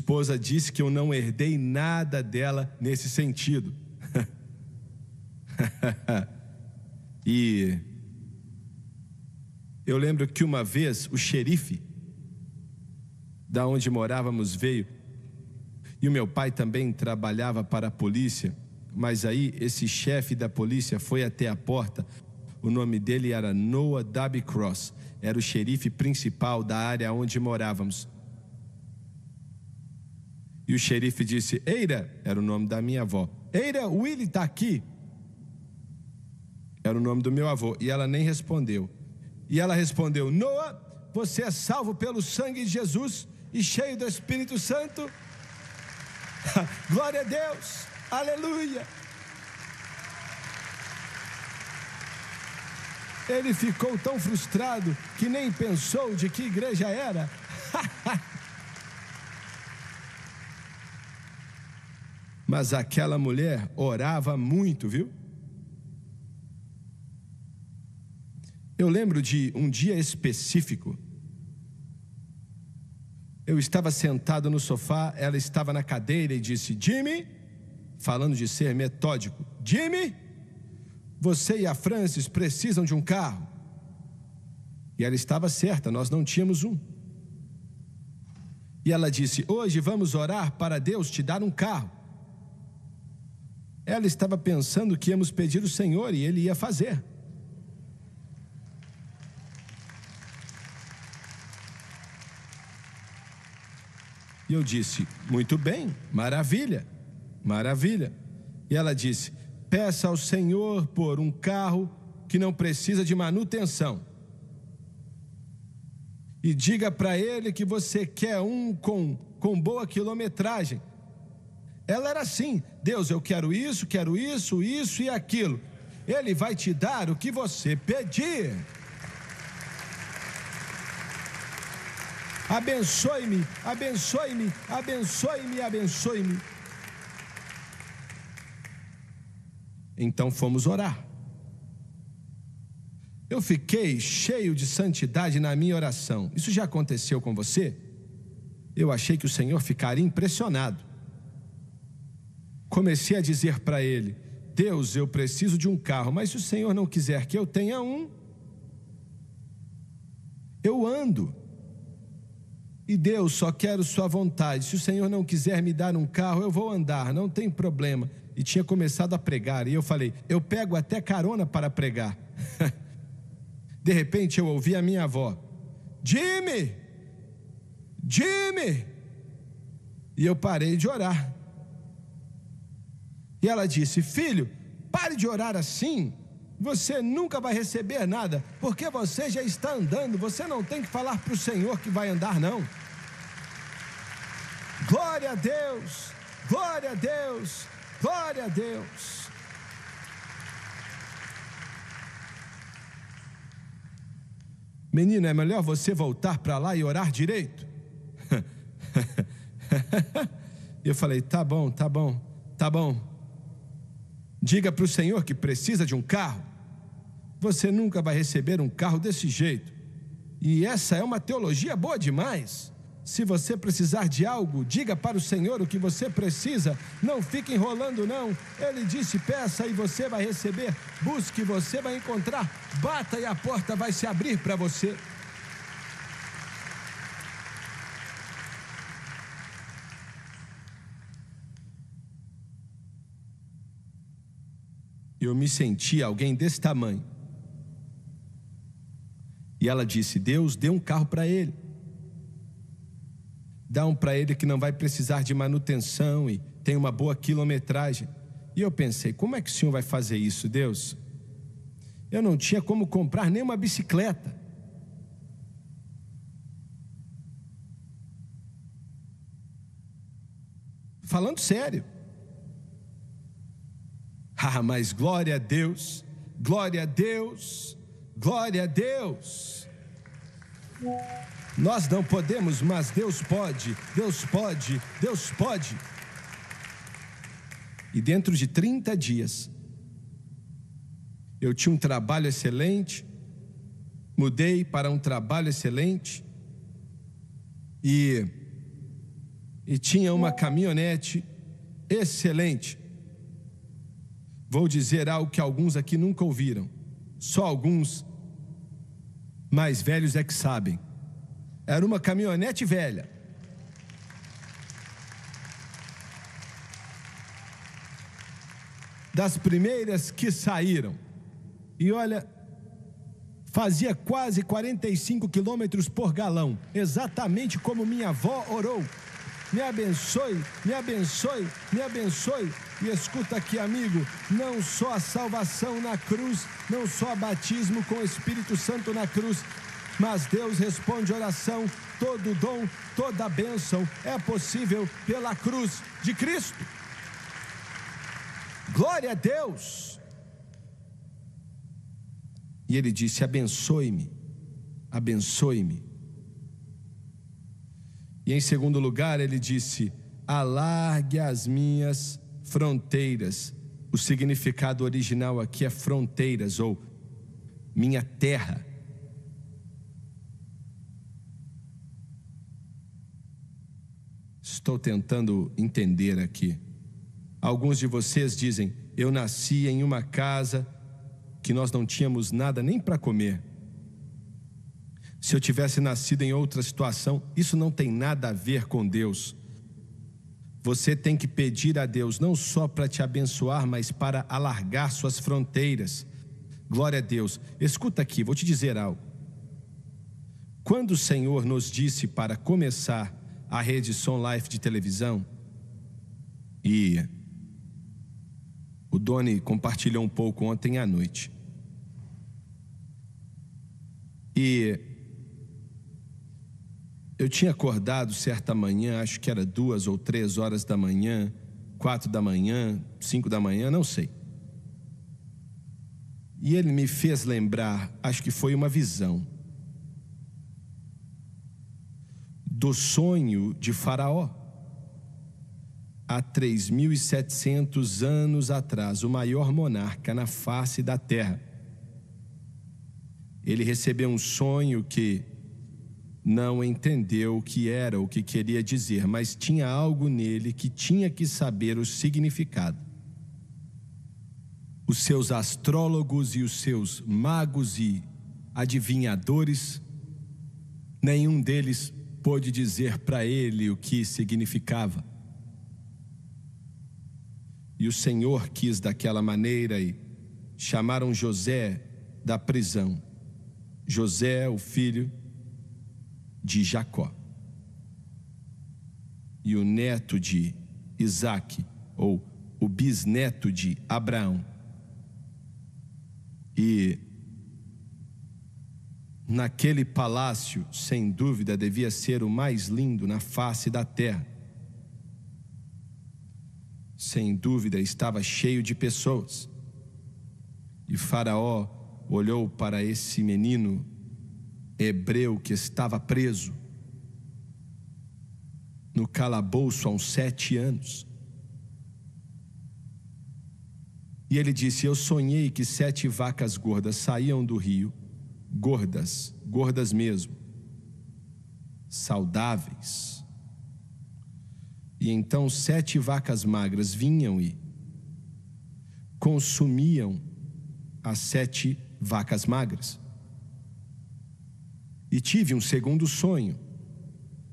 esposa disse que eu não herdei nada dela nesse sentido. E eu lembro que uma vez o xerife da onde morávamos veio, e o meu pai também trabalhava para a polícia, mas aí esse chefe da polícia foi até a porta. O nome dele era Noah W. Cross, era o xerife principal da área onde morávamos. E o xerife disse: Eira, era o nome da minha avó. Eira, o Willie está aqui. Era o nome do meu avô. E ela nem respondeu. E ela respondeu: Noah, você é salvo pelo sangue de Jesus e cheio do Espírito Santo. Glória a Deus, aleluia. Ele ficou tão frustrado que nem pensou de que igreja era. Mas aquela mulher orava muito, viu? Eu lembro de um dia específico. Eu estava sentado no sofá, ela estava na cadeira e disse: Jimmy, falando de ser metódico, Jimmy, você e a Francis precisam de um carro. E ela estava certa, nós não tínhamos um. E ela disse: hoje vamos orar para Deus te dar um carro. Ela estava pensando que íamos pedir o Senhor e Ele ia fazer. E eu disse: muito bem, maravilha, maravilha. E ela disse: peça ao Senhor por um carro que não precisa de manutenção. E diga para Ele que você quer um com boa quilometragem. Ela era assim: Deus, eu quero isso, isso e aquilo. Ele vai te dar o que você pedir. Abençoe-me, abençoe-me, abençoe-me, abençoe-me. Então fomos orar. Eu fiquei cheio de santidade na minha oração. Isso já aconteceu com você? Eu achei que o Senhor ficaria impressionado. Comecei a dizer para Ele: Deus, eu preciso de um carro, mas se o Senhor não quiser que eu tenha um, eu ando. E Deus, só quero sua vontade. Se o Senhor não quiser me dar um carro, eu vou andar, não tem problema. E tinha começado a pregar, e eu falei: eu pego até carona para pregar. De repente eu ouvi a minha avó: Jimmy, Jimmy. E eu parei de orar. E ela disse: filho, pare de orar assim. Você nunca vai receber nada, porque você já está andando. Você não tem que falar para o Senhor que vai andar, não. Glória a Deus, glória a Deus, glória a Deus. Menino, é melhor você voltar para lá e orar direito. Eu falei: tá bom, tá bom, tá bom. Diga para o Senhor que precisa de um carro. Você nunca vai receber um carro desse jeito. E essa é uma teologia boa demais. Se você precisar de algo, diga para o Senhor o que você precisa. Não fique enrolando, não. Ele disse: peça e você vai receber. Busque e você vai encontrar. Bata e a porta vai se abrir para você. Eu me senti alguém desse tamanho. E ela disse: Deus, dê um carro para ele. Dá um para ele que não vai precisar de manutenção e tem uma boa quilometragem. E eu pensei: como é que o Senhor vai fazer isso, Deus? Eu não tinha como comprar nem uma bicicleta. Falando sério. Ah, mas glória a Deus, glória a Deus, glória a Deus. Nós não podemos, mas Deus pode, Deus pode, Deus pode. E dentro de 30 dias, eu tinha um trabalho excelente, mudei para um trabalho excelente, e e tinha uma caminhonete excelente. Vou dizer algo que alguns aqui nunca ouviram. Só alguns mais velhos é que sabem. Era uma caminhonete velha. Das primeiras que saíram. E olha, fazia quase 45 quilômetros por galão. Exatamente como minha avó orou. Me abençoe, me abençoe, me abençoe. E escuta aqui, amigo, não só a salvação na cruz, não só batismo com o Espírito Santo na cruz, mas Deus responde oração, todo dom, toda bênção é possível pela cruz de Cristo. Glória a Deus! E ele disse, abençoe-me, abençoe-me. E em segundo lugar ele disse, alargue as minhas fronteiras. O significado original aqui é fronteiras ou minha terra. Estou tentando entender aqui. Alguns de vocês dizem, eu nasci em uma casa que nós não tínhamos nada nem para comer. Se eu tivesse nascido em outra situação, isso não tem nada a ver com Deus. Você tem que pedir a Deus não só para te abençoar, mas para alargar suas fronteiras. Glória a Deus. Escuta aqui, vou te dizer algo. Quando o Senhor nos disse para começar a rede Som Life de televisão, e o Doni compartilhou um pouco ontem à noite, e eu tinha acordado certa manhã, acho que era 2 ou 3 horas da manhã, 4 da manhã, 5 da manhã, não sei. E ele me fez lembrar, acho que foi uma visão, do sonho de Faraó. Há 3.700 anos atrás, o maior monarca na face da terra. Ele recebeu um sonho que não entendeu o que era, o que queria dizer, mas tinha algo nele que tinha que saber o significado. Os seus astrólogos e os seus magos e adivinhadores, nenhum deles pôde dizer para ele o que significava. E o Senhor quis daquela maneira e chamaram José da prisão. José, o filho de Jacó, e o neto de Isaque, ou o bisneto de Abraão. E naquele palácio, sem dúvida, devia ser o mais lindo na face da terra. Sem dúvida, estava cheio de pessoas. E Faraó olhou para esse menino hebreu que estava preso no calabouço há uns 7 anos. E ele disse, eu sonhei que 7 vacas gordas saíam do rio, gordas, gordas mesmo, saudáveis. E então 7 vacas magras vinham e consumiam as 7 vacas magras. E tive um segundo sonho.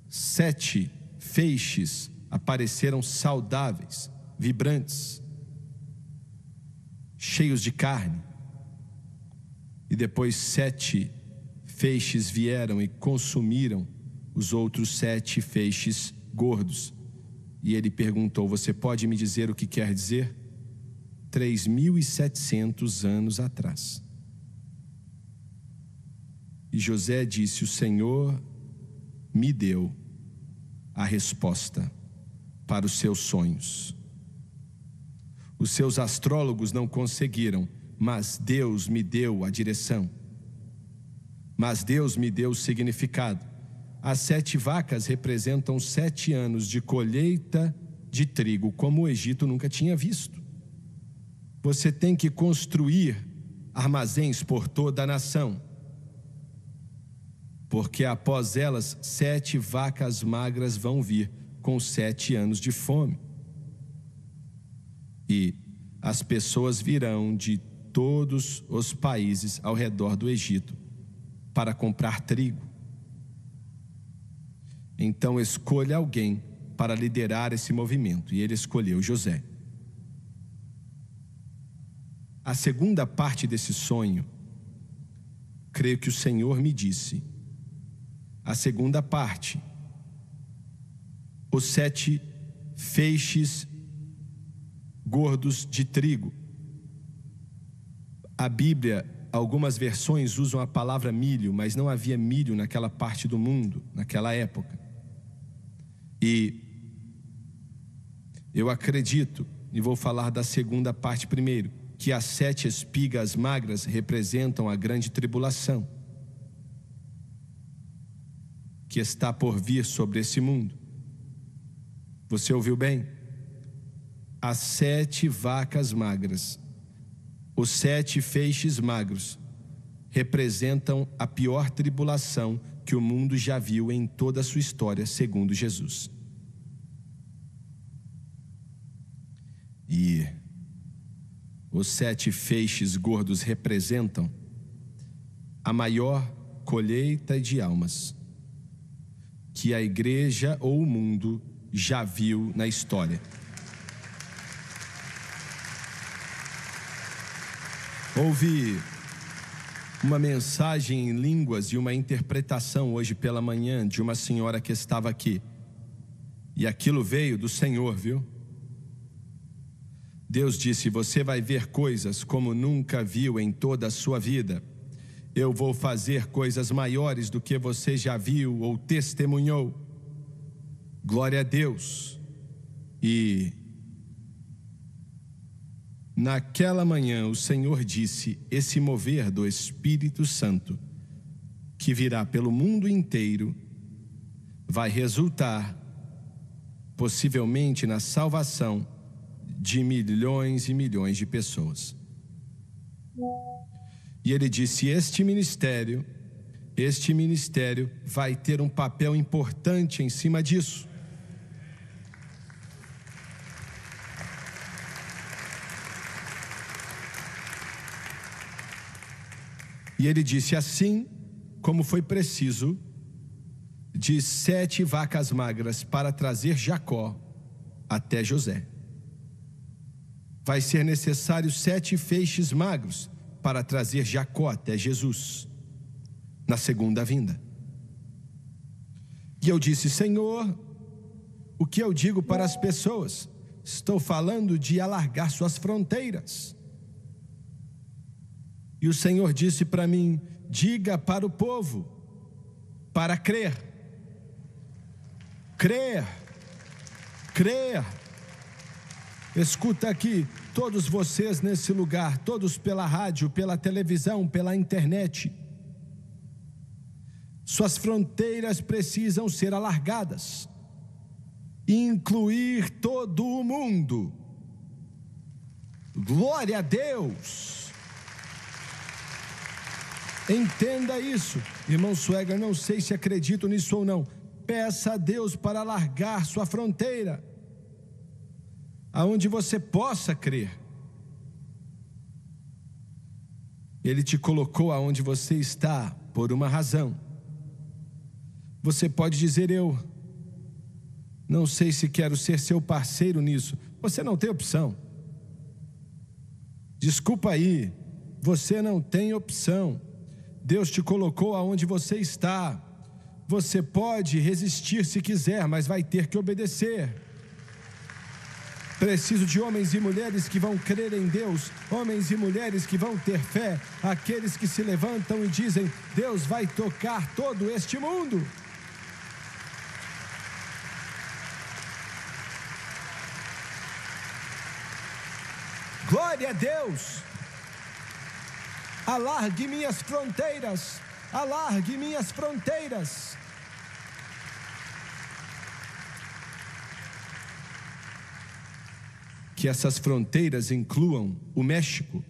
7 feixes apareceram saudáveis, vibrantes, cheios de carne. E depois 7 feixes vieram e consumiram os outros 7 feixes gordos. E ele perguntou, você pode me dizer o que quer dizer? 3.700 anos atrás. E José disse, o Senhor me deu a resposta para os seus sonhos. Os seus astrólogos não conseguiram, mas Deus me deu a direção. Mas Deus me deu o significado. As 7 vacas representam 7 anos de colheita de trigo, como o Egito nunca tinha visto. Você tem que construir armazéns por toda a nação, porque após elas 7 vacas magras vão vir, com 7 anos de fome. E as pessoas virão de todos os países ao redor do Egito para comprar trigo. Então escolha alguém para liderar esse movimento, e ele escolheu José. A segunda parte desse sonho, creio que o Senhor me disse. A segunda parte, os 7 feixes gordos de trigo. A Bíblia, algumas versões usam a palavra milho, mas não havia milho naquela parte do mundo, naquela época. E eu acredito, e vou falar da segunda parte primeiro, que as 7 espigas magras representam a grande tribulação que está por vir sobre esse mundo. Você ouviu bem? As 7 vacas magras, os 7 feixes magros, representam a pior tribulação que o mundo já viu em toda a sua história, segundo Jesus. E os 7 feixes gordos representam a maior colheita de almas que a igreja ou o mundo já viu na história. Houve uma mensagem em línguas e uma interpretação hoje pela manhã de uma senhora que estava aqui. E aquilo veio do Senhor, viu? Deus disse: você vai ver coisas como nunca viu em toda a sua vida. Eu vou fazer coisas maiores do que você já viu ou testemunhou. Glória a Deus. E naquela manhã o Senhor disse: esse mover do Espírito Santo que virá pelo mundo inteiro vai resultar possivelmente na salvação de milhões e milhões de pessoas. E ele disse: este ministério vai ter um papel importante em cima disso. E ele disse: assim como foi preciso de 7 vacas magras para trazer Jacó até José, vai ser necessário 7 feixes magros para trazer Jacó até Jesus, na segunda vinda. E eu disse: Senhor, o que eu digo para as pessoas? Estou falando de alargar suas fronteiras. E o Senhor disse para mim: diga para o povo, para crer. Crer. Crer. Escuta aqui, todos vocês nesse lugar, todos pela rádio, pela televisão, pela internet. Suas fronteiras precisam ser alargadas, incluir todo o mundo. Glória a Deus. Entenda isso, irmão Sueger, não sei se acredito nisso ou não. Peça a Deus para alargar sua fronteira, aonde você possa crer. Ele te colocou aonde você está por uma razão. Você pode dizer: eu não sei se quero ser seu parceiro nisso. Você não tem opção. Desculpa aí, você não tem opção. Deus te colocou aonde você está. Você pode resistir se quiser, mas vai ter que obedecer. Preciso de homens e mulheres que vão crer em Deus, homens e mulheres que vão ter fé, aqueles que se levantam e dizem: Deus vai tocar todo este mundo. Glória a Deus. Alargue minhas fronteiras, alargue minhas fronteiras. Que essas fronteiras incluam o México,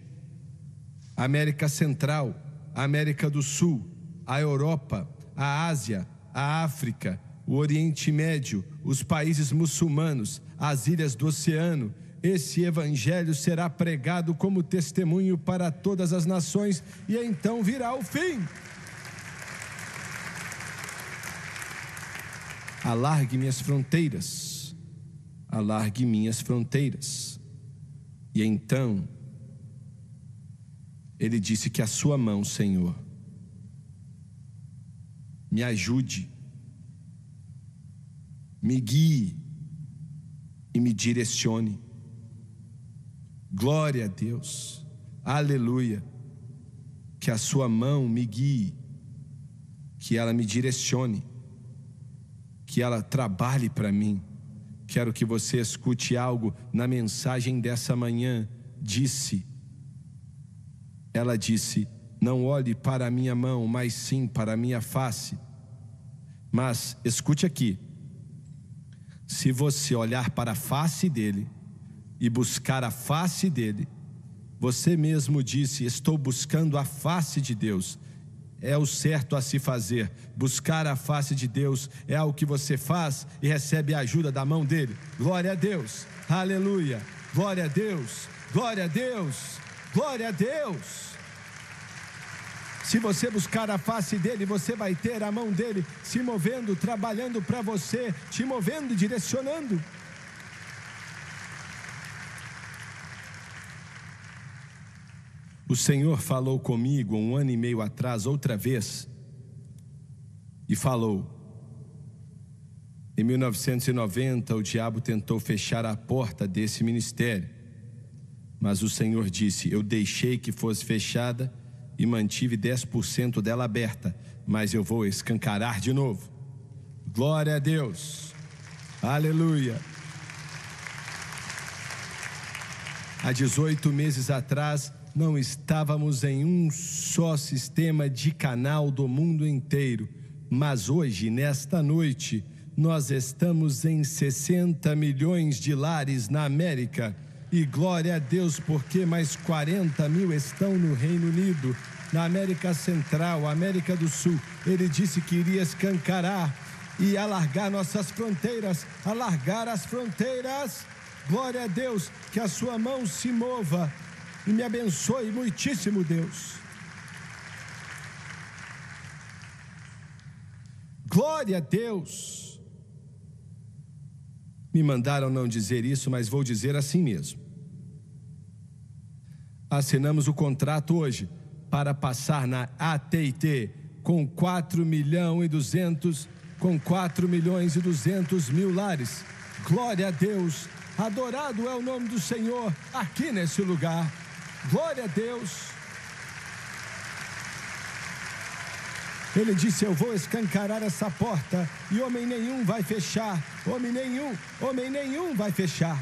a América Central, a América do Sul, a Europa, a Ásia, a África, o Oriente Médio, os países muçulmanos, as ilhas do oceano. Esse evangelho será pregado como testemunho para todas as nações, e então virá o fim. Alargue minhas fronteiras, alargue minhas fronteiras. E então, ele disse que a sua mão, Senhor, me ajude, me guie e me direcione. Glória a Deus, aleluia, que a sua mão me guie, que ela me direcione, que ela trabalhe para mim. Quero que você escute algo na mensagem dessa manhã. Ela disse, não olhe para a minha mão, mas sim para a minha face. Mas escute aqui, se você olhar para a face dele e buscar a face dele, você mesmo disse, estou buscando a face de Deus. É o certo a se fazer. Buscar a face de Deus é algo que você faz e recebe a ajuda da mão dele. Glória a Deus, aleluia, glória a Deus, glória a Deus, glória a Deus. Se você buscar a face dele, você vai ter a mão dele se movendo, trabalhando para você, te movendo e direcionando. O Senhor falou comigo 1 ano e meio atrás, outra vez, e falou: em 1990 o diabo tentou fechar a porta desse ministério, mas o Senhor disse, eu deixei que fosse fechada e mantive 10% dela aberta, mas eu vou escancarar de novo. Glória a Deus, aleluia. Há 18 meses atrás, não estávamos em um só sistema de canal do mundo inteiro, mas hoje, nesta noite, nós estamos em 60 milhões de lares na América, e glória a Deus, porque mais 40 mil estão no Reino Unido, na América Central, América do Sul. Ele disse que iria escancarar e alargar nossas fronteiras, alargar as fronteiras. Glória a Deus, que a sua mão se mova e me abençoe muitíssimo, Deus. Glória a Deus. Me mandaram não dizer isso, mas vou dizer assim mesmo. Assinamos o contrato hoje para passar na AT&T com 4 milhões e 200 mil lares. Glória a Deus. Adorado é o nome do Senhor aqui nesse lugar. Glória a Deus. Ele disse, eu vou escancarar essa porta e homem nenhum vai fechar. Homem nenhum vai fechar.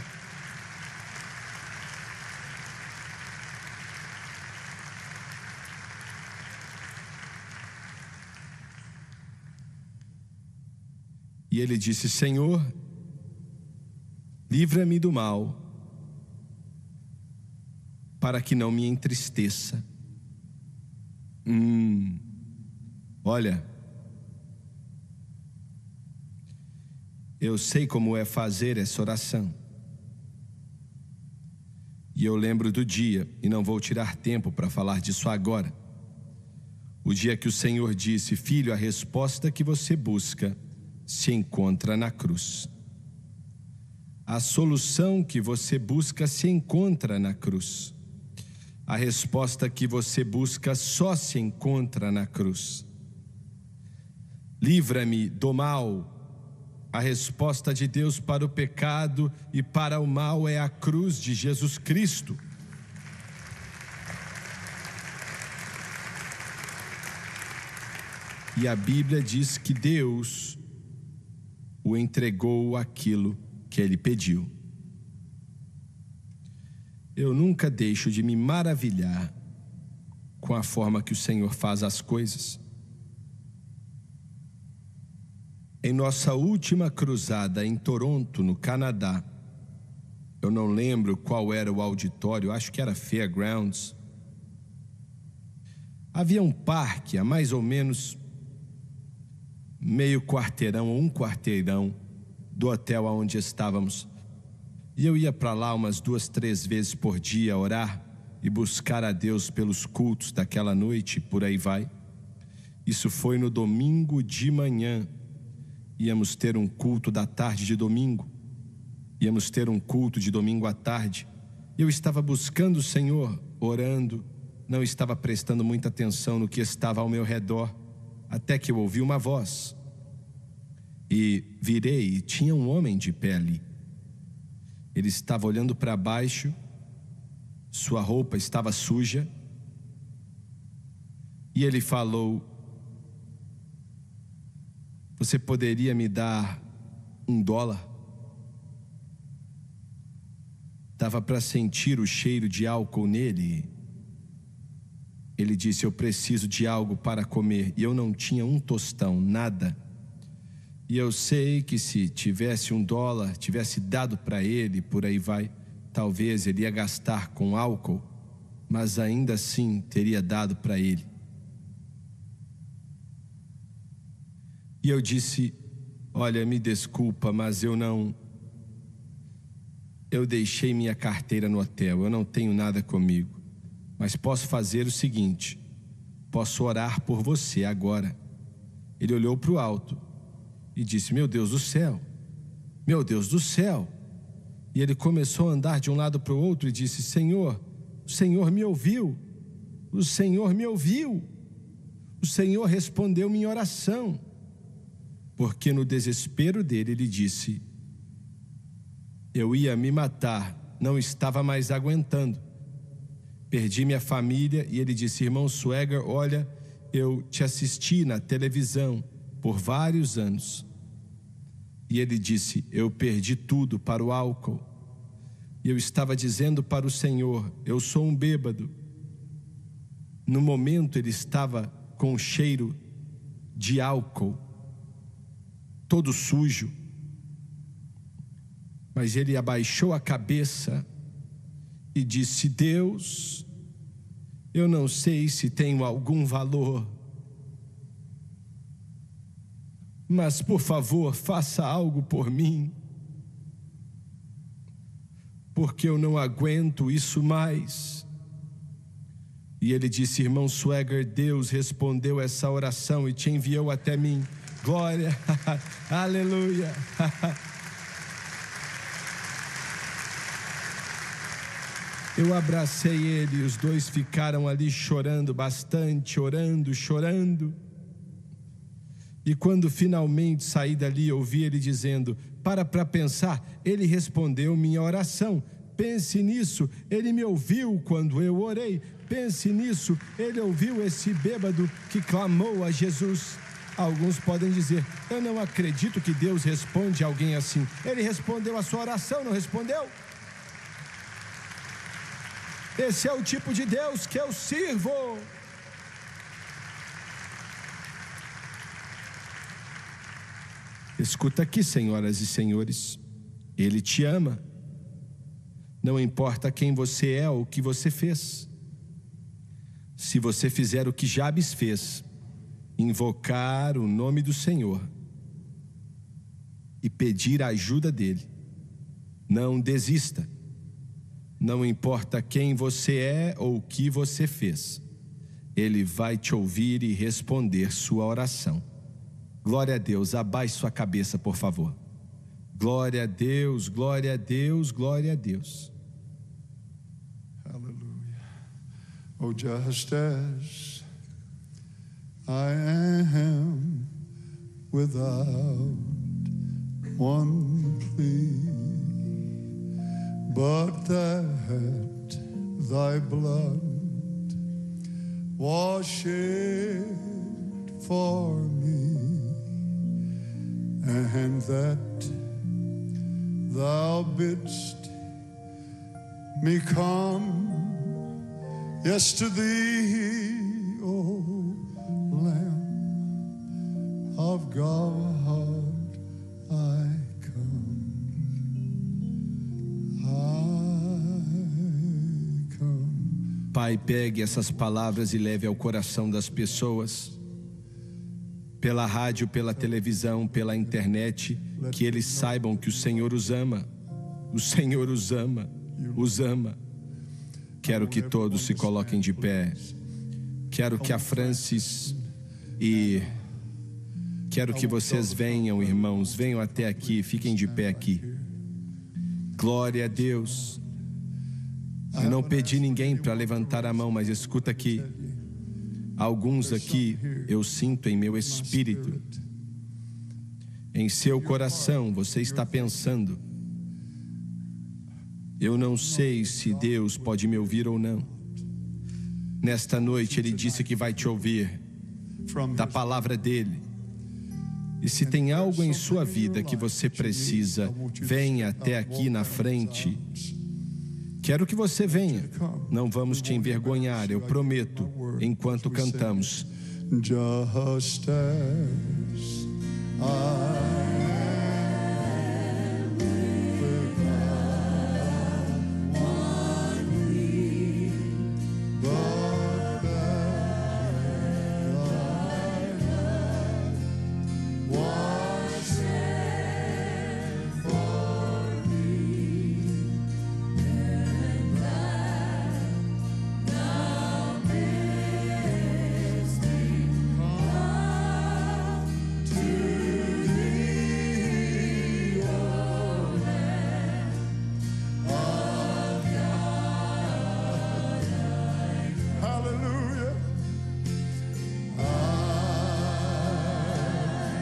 E ele disse, Senhor, livra-me do mal, para que não me entristeça. Olha, eu sei como é fazer essa oração. E eu lembro do dia, e não vou tirar tempo para falar disso agora. O dia que o Senhor disse, filho, a resposta que você busca se encontra na cruz. A solução que você busca se encontra na cruz. A resposta que você busca só se encontra na cruz. Livra-me do mal. A resposta de Deus para o pecado e para o mal é a cruz de Jesus Cristo. E a Bíblia diz que Deus o entregou aquilo que ele pediu. Eu nunca deixo de me maravilhar com a forma que o Senhor faz as coisas. Em nossa última cruzada em Toronto, no Canadá, eu não lembro qual era o auditório, acho que era Fairgrounds. Havia um parque a mais ou menos meio quarteirão ou um quarteirão do hotel onde estávamos. E eu ia para lá umas 2, 3 vezes por dia orar e buscar a Deus pelos cultos daquela noite, por aí vai. Isso foi no domingo de manhã. Íamos ter um culto da tarde de domingo. Íamos ter um culto de domingo à tarde. Eu estava buscando o Senhor, orando. Não estava prestando muita atenção no que estava ao meu redor, até que eu ouvi uma voz. E virei e tinha um homem de pé ali. Ele estava olhando para baixo, sua roupa estava suja. E ele falou: você poderia me dar $1? Dava para sentir o cheiro de álcool nele. Ele disse: eu preciso de algo para comer. E eu não tinha um tostão, nada. E eu sei que se tivesse $1, tivesse dado para ele, por aí vai, talvez ele ia gastar com álcool, mas ainda assim teria dado para ele. E eu disse: olha, me desculpa, mas eu deixei minha carteira no hotel, eu não tenho nada comigo. Mas posso fazer o seguinte: posso orar por você agora. Ele olhou para o alto e disse: meu Deus do céu, meu Deus do céu. E ele começou a andar de um lado para o outro e disse: Senhor, o Senhor me ouviu, o Senhor me ouviu, o Senhor respondeu minha oração. Porque no desespero dele ele disse: eu ia me matar, não estava mais aguentando. Perdi minha família. E ele disse: irmão Swagger, olha, eu te assisti na televisão por vários anos. E ele disse: eu perdi tudo para o álcool. E eu estava dizendo para o Senhor: eu sou um bêbado. No momento ele estava com o cheiro de álcool, todo sujo. Mas ele abaixou a cabeça e disse: Deus, eu não sei se tenho algum valor, mas por favor, faça algo por mim, porque eu não aguento isso mais. E ele disse: irmão Swagger, Deus respondeu essa oração e te enviou até mim. Glória, aleluia. Eu abracei ele e os dois ficaram ali chorando bastante, orando, chorando. E quando finalmente saí dali, ouvi ele dizendo: para pensar, ele respondeu minha oração. Pense nisso, ele me ouviu quando eu orei. Pense nisso, ele ouviu esse bêbado que clamou a Jesus. Alguns podem dizer: eu não acredito que Deus responde a alguém assim. Ele respondeu a sua oração, não respondeu? Esse é o tipo de Deus que eu sirvo. Escuta aqui, senhoras e senhores, Ele te ama. Não importa quem você é ou o que você fez. Se você fizer o que Jabes fez, invocar o nome do Senhor e pedir a ajuda dele, não desista. Não importa quem você é ou o que você fez, Ele vai te ouvir e responder sua oração. Glória a Deus. Abaixe sua cabeça, por favor. Glória a Deus, glória a Deus, glória a Deus. Hallelujah. Oh, just as I am without one plea, but that thy blood was shed for me, and that thou bidst me come, yes, to thee, O Lamb of God, I come. Pai, pegue essas palavras e leve ao coração das pessoas. pela rádio, pela televisão, pela internet, que eles saibam que o Senhor os ama. O Senhor os ama, os ama. Quero que todos se coloquem de pé. Quero que a Francis e quero que vocês venham, irmãos, venham até aqui, fiquem de pé aqui. Glória a Deus. Eu não pedi ninguém para levantar a mão, mas escuta aqui. Alguns aqui eu sinto em meu espírito. Em seu coração você está pensando: eu não sei se Deus pode me ouvir ou não. Nesta noite Ele disse que vai te ouvir da palavra dEle. E se tem algo em sua vida que você precisa, venha até aqui na frente. Quero que você venha. Não vamos te envergonhar, eu prometo, enquanto cantamos. Just as I am without one plea, but that was sent for me, and that thou mayest come to thee, O Lamb of God. Hallelujah.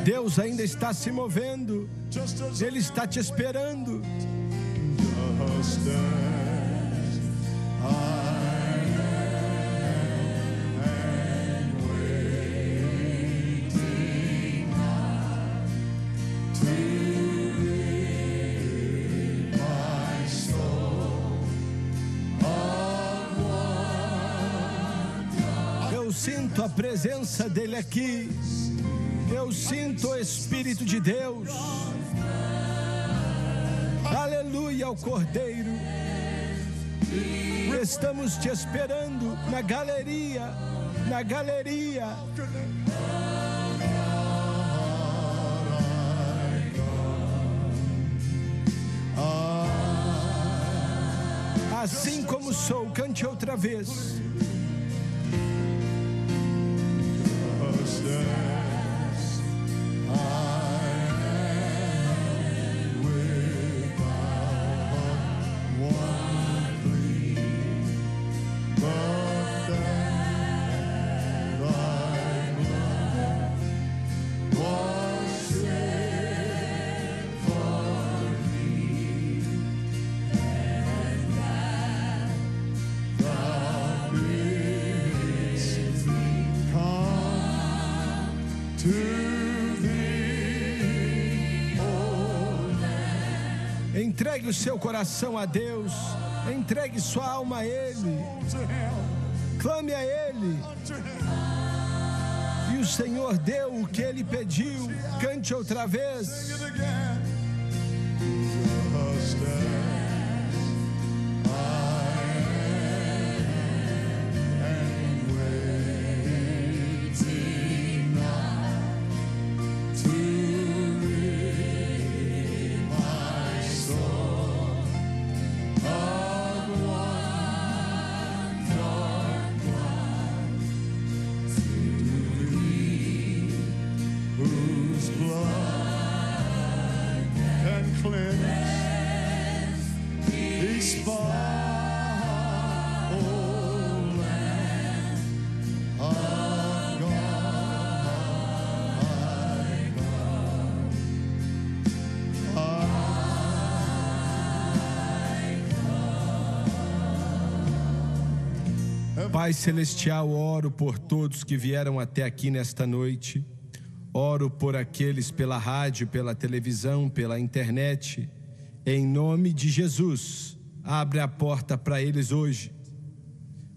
Deus ainda está se movendo. Just as Ele está te esperando. just as I am waiting now to rid my soul of one. Eu sinto a presença dEle aqui. Eu sinto o Espírito de Deus. Aleluia ao Cordeiro. Estamos te esperando na galeria. Na galeria. Assim como sou, cante outra vez. Just as I am without one plea, but that thy blood was shed for me, and that thou bidst me come to thee, O Lamb. Entregue o seu coração a Deus. Entregue sua alma a Ele. To him, Clame a Ele. to him. E o Senhor deu o que Ele pediu. Cante outra vez. Sing it again. Just as I am waiting now to rid my soul of one dark cloud, to thee whose blood can cleanse each spot, O Lamb of God, Pai Celestial, oro por todos que vieram até aqui nesta noite. Oro por aqueles pela rádio, pela televisão, pela internet. Em nome de Jesus, abre a porta para eles hoje,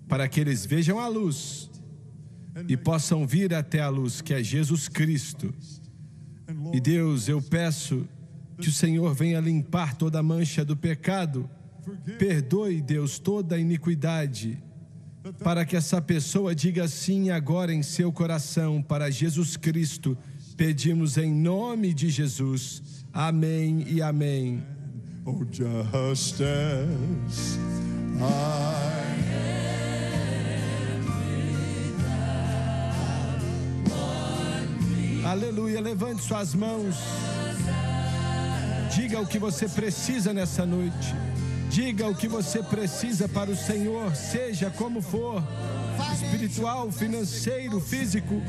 para que eles vejam a luz e possam vir até a luz, que é Jesus Cristo. E Deus, eu peço que o Senhor venha limpar toda a mancha do pecado. Perdoe, Deus, toda a iniquidade, para que essa pessoa diga sim agora em seu coração para Jesus Cristo Pedimos em nome de Jesus. Amém e amém. Oh, just as I Aleluia, levante suas mãos. Diga o que você precisa nessa noite. Diga o que você precisa para o Senhor, seja como for, espiritual, financeiro, físico.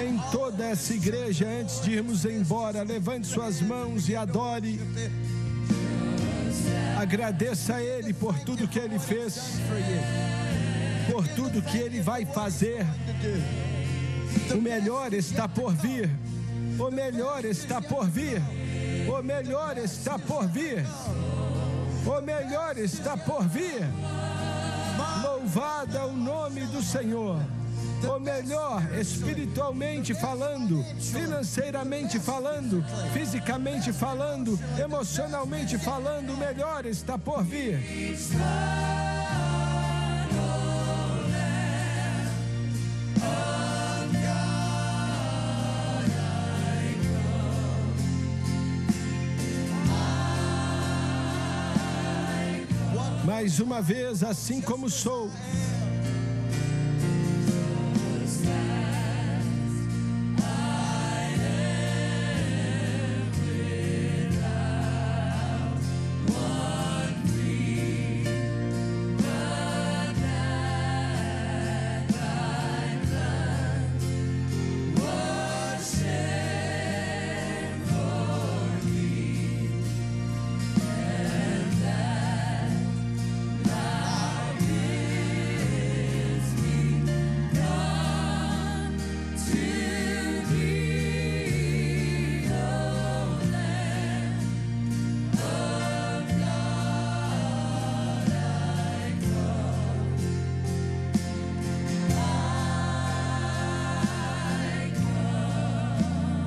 Em toda essa igreja, antes de irmos embora, levante suas mãos e adore. Agradeça a Ele por tudo que Ele fez, por tudo que Ele vai fazer. O melhor está por vir. O melhor está por vir. O melhor está por vir. O melhor está por vir. Louvado é o nome do Senhor. O melhor, espiritualmente falando, financeiramente falando, fisicamente falando, emocionalmente falando, o melhor está por vir. Mais uma vez, assim como sou.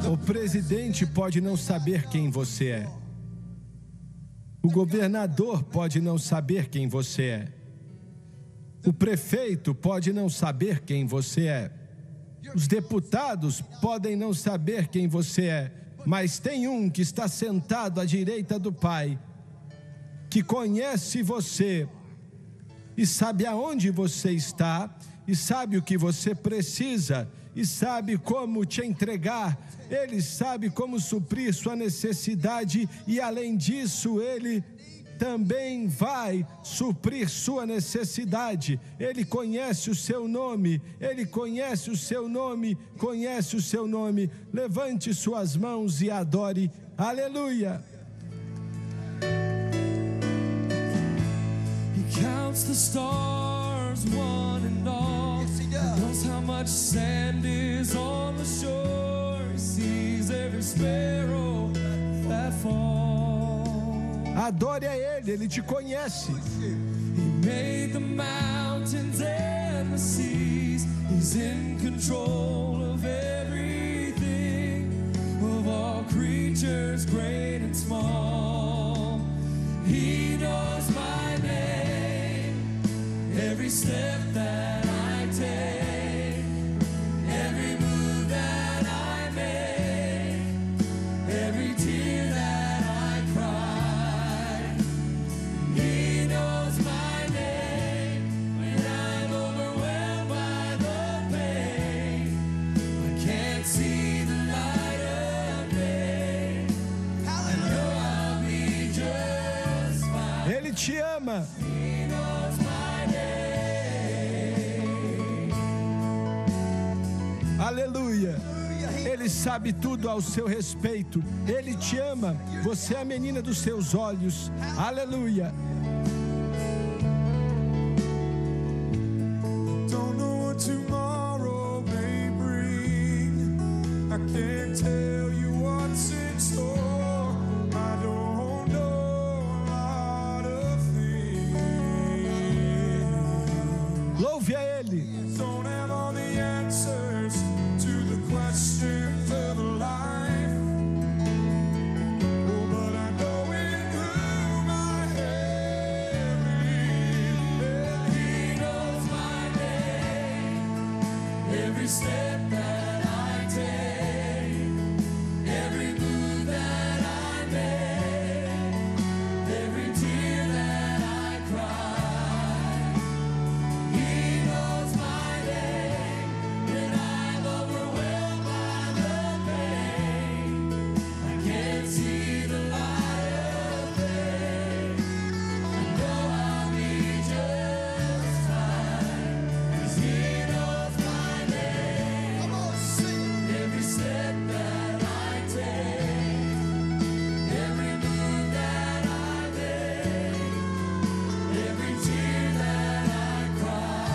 O presidente pode não saber quem você é. O governador pode não saber quem você é. O prefeito pode não saber quem você é. Os deputados podem não saber quem você é. Mas tem um que está sentado à direita do Pai, que conhece você e sabe aonde você está, e sabe o que você precisa, e sabe como te entregar. Ele sabe como suprir sua necessidade e, além disso, Ele também vai suprir sua necessidade. Ele conhece o seu nome, Ele conhece o seu nome, conhece o seu nome. Levante suas mãos e adore. Aleluia! He counts the stars, one and all. Yes, he He does. knows how much sand is on the shore. He sees every sparrow that falls. Adore a Ele, Ele te conhece. He made the mountains and the seas. He's in control of everything, of all creatures great and small. He knows my name, every step that I take, every move that I make, every tear that I cry. He knows my name when I'm overwhelmed by the pain. I can't see the light of day. I know I'll be just fine. Ele te ama. He knows my name. Aleluia! Ele sabe tudo ao seu respeito. Ele te ama. Você é a menina dos seus olhos. Aleluia! don't know what tomorrow may bring. I can't tell you what's in store. I don't know a lot of things, Louve a Ele. Don't have all the answers to the questions of life. Oh, but I know in whom I have believed. He knows my name, every step that I take, every move that I make, every tear that I cry. He knows my name when I'm overwhelmed by the pain. I can't see the light of day. I know I'll be just fine, 'cause He knows my name. Come on, sing. Every step that I take, every move that I make, every tear that I cry.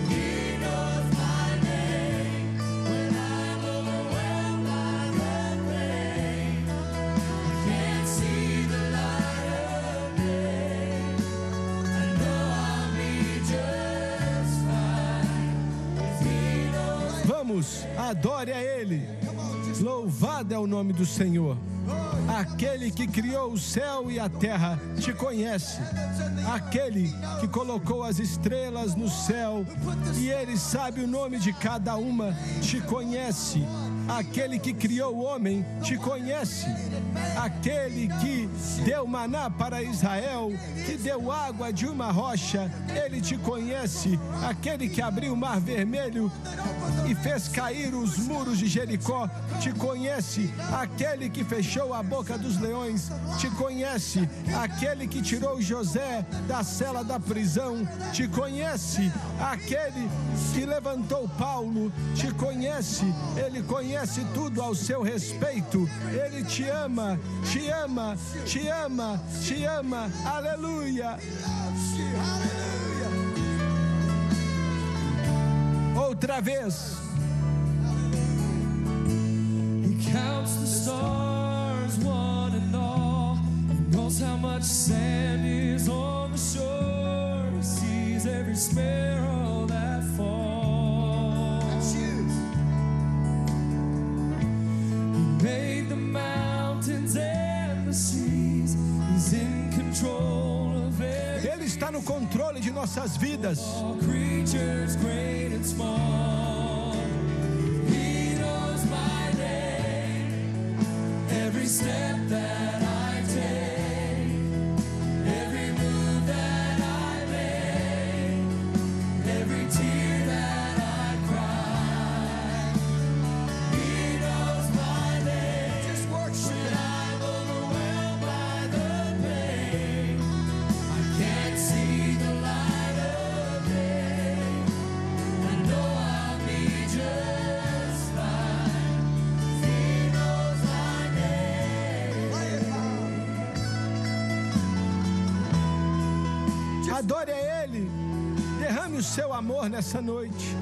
He knows my name when I'm overwhelmed by the pain. I can't see the light of day. I know I'll be just fine, 'cause He knows. Vamos, adore a Ele. Louvado é o nome do Senhor. Aquele que criou o céu e a terra te conhece. Aquele que colocou as estrelas no céu e Ele sabe o nome de cada uma, te conhece. Aquele que criou o homem te conhece. Aquele que deu maná para Israel, que deu água de uma rocha, Ele te conhece. Aquele que abriu o mar vermelho e fez cair os muros de Jericó, te conhece. Aquele que fechou a boca dos leões, te conhece. Aquele que tirou José da cela da prisão, te conhece. Aquele que levantou Paulo, te conhece. Ele conhece tudo ao seu respeito. Ele te ama, te ama, te ama, te ama. Aleluia. Outra vez. He counts the stars, one and all. He knows how much sand is on the shore. He sees every sparrow that falls. He made the mountains and the seas. He's in control of every Ele está no controle de nossas vidas. creatures, great and small. He knows my name, every step that I take, every move that I make, every tear that I cry. He knows my name. Just worship when I'm overwhelmed by the pain. I can't see the light of day. I know I'll be just fine. He knows my name. Adore a Ele. Derrame o seu amor nessa noite.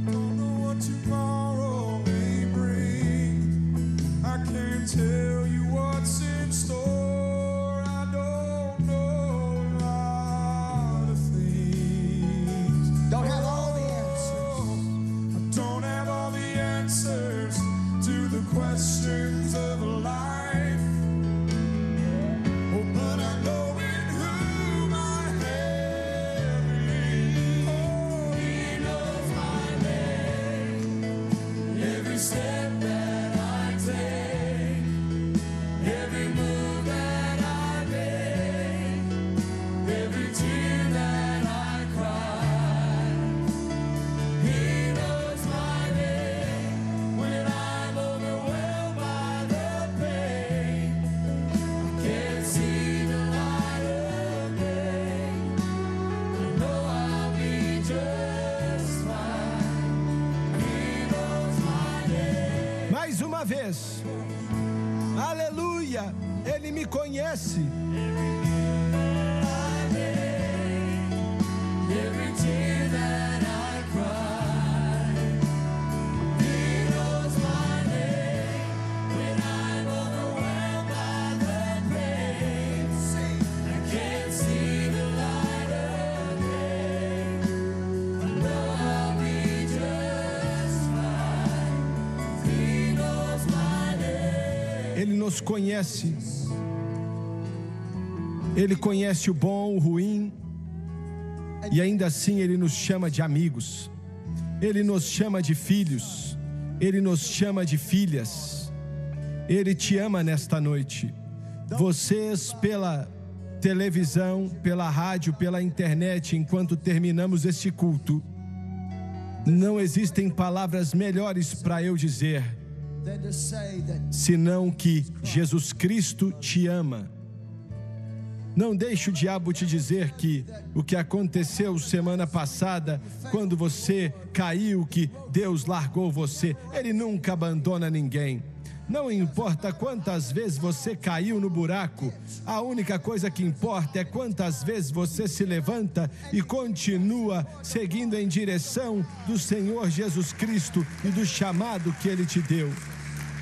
Don't know what tomorrow may bring. I can't tell you what's in store. I don't know a lot of things. Don't have all the answers. I don't have all the answers to the questions of life. Oh, but I know in whom I have believed. Oh, He knows my name, every step that I take, every move that I make, every tear that I cry. He knows my name when I'm overwhelmed by the pain. I can't see the light of day. I know I'll be just fine. He knows my name. Mais uma vez. Aleluia! Ele me conhece. Every tear that I cry, He knows my name. When I'm overwhelmed by the pain, I can't see the light of day. I know I'll be just fine. He knows my name. Ele nos conhece. Ele conhece o bom, o ruim. E ainda assim Ele nos chama de amigos. Ele nos chama de filhos. Ele nos chama de filhas. Ele te ama nesta noite. Vocês, pela televisão, pela rádio, pela internet, enquanto terminamos este culto, não existem palavras melhores para eu dizer, senão que Jesus Cristo te ama. Não deixe o diabo te dizer que o que aconteceu semana passada, quando você caiu, que Deus largou você. Ele nunca abandona ninguém. Não importa quantas vezes você caiu no buraco, a única coisa que importa é quantas vezes você se levanta e continua seguindo em direção do Senhor Jesus Cristo e do chamado que Ele te deu.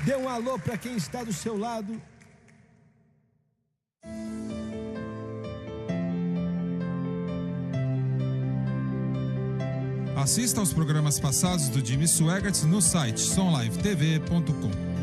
Dê um alô para quem está do seu lado. Assista aos programas passados do Jimmy Swaggart no site sonlivetv.com.